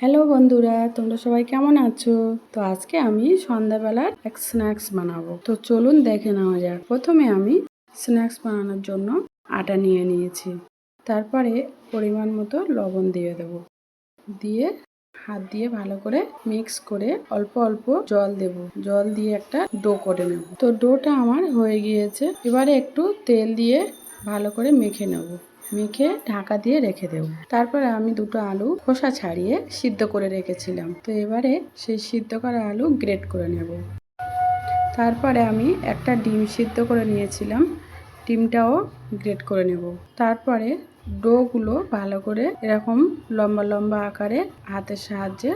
Hello বন্ধুরা, তোমরা সবাই কেমন আছো? তো আজকে আমি সন্ধ্যাবেলার এক স্ন্যাক্স বানাবো। তো চলুন দেখে নেওয়া যাক। প্রথমে আমি স্ন্যাক্স বানানোর জন্য আটা নিয়ে নিয়েছি। তারপরে পরিমাণ মতো লবণ দিয়ে দেব। দিয়ে হাত দিয়ে ভালো করে মিক্স করে অল্প অল্প জল দেব। জল দিয়ে একটা ডো করে নেব। তো ডোটা আমার হয়ে গিয়েছে। এবারে একটু তেল দিয়ে ভালো করে মেখে নেব। মেখে ঢাকা দিয়ে রেখে দেব। তারপরে আমি দুটো আলু খোসা ছাড়িয়ে সিদ্ধ করে রেখেছিলাম। তো এবারে সেই সিদ্ধ করা আলু গ্রেট করে নেব। তারপরে আমি একটা ডিম সিদ্ধ করে নিয়েছিলাম, ডিমটাও গ্রেট করে নেব। তারপরে ডোগুলো ভালো করে এরকম লম্বা লম্বা আকারে হাতের সাহায্যে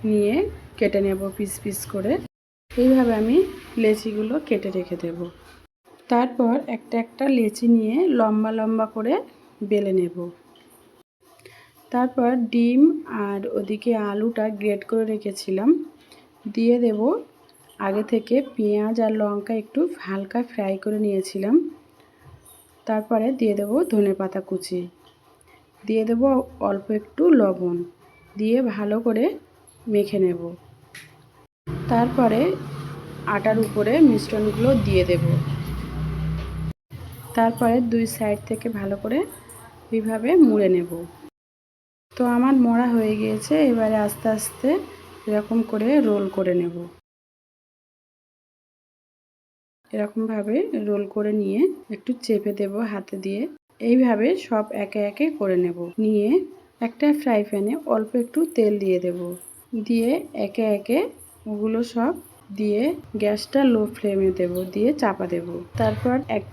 নিয়ে কেটে নেব পিস পিস করে। এইভাবে আমি লেচিগুলো কেটে রেখে দেব। তারপর একটা একটা লেচি নিয়ে লম্বা লম্বা করে বেলে নেব। তারপর ডিম আর ওদিকে আলুটা গ্রেট করে রেখেছিলাম দিয়ে দেব। আগে থেকে পেঁয়াজ আর লঙ্কা একটু হালকা ফ্রাই করে নিয়েছিলাম। তারপরে দিয়ে দেব ধনেপাতা কুচি, দিয়ে দেব অল্প একটু লবণ, দিয়ে ভালো করে মেখে নেব। তারপরে আটার উপরে মিশ্রণগুলো দিয়ে দেব। তারপরে দুই সাইড থেকে ভালো করে এইভাবে মুড়ে নেব। তো আমার মোড়া হয়ে গিয়েছে। এবারে আস্তে আস্তে এরকম করে রোল করে নেব। এরকমভাবে রোল করে নিয়ে একটু চেপে দেব হাতে দিয়ে। এইভাবে সব একে একে করে নেব। নিয়ে একটা ফ্রাই প্যানে অল্প একটু তেল দিয়ে দেব। দিয়ে একে একে ওগুলো সব দিয়ে গ্যাসটা লো ফ্লেমে দেব, দিয়ে চাপা দেব। তারপর এক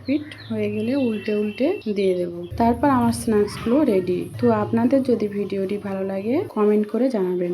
পিঠ হয়ে গেলে উল্টে উল্টে দিয়ে দেব। তারপর আমার স্ন্যাক্সগুলো রেডি। তো আপনাদের যদি ভিডিওটি ভালো লাগে কমেন্ট করে জানাবেন।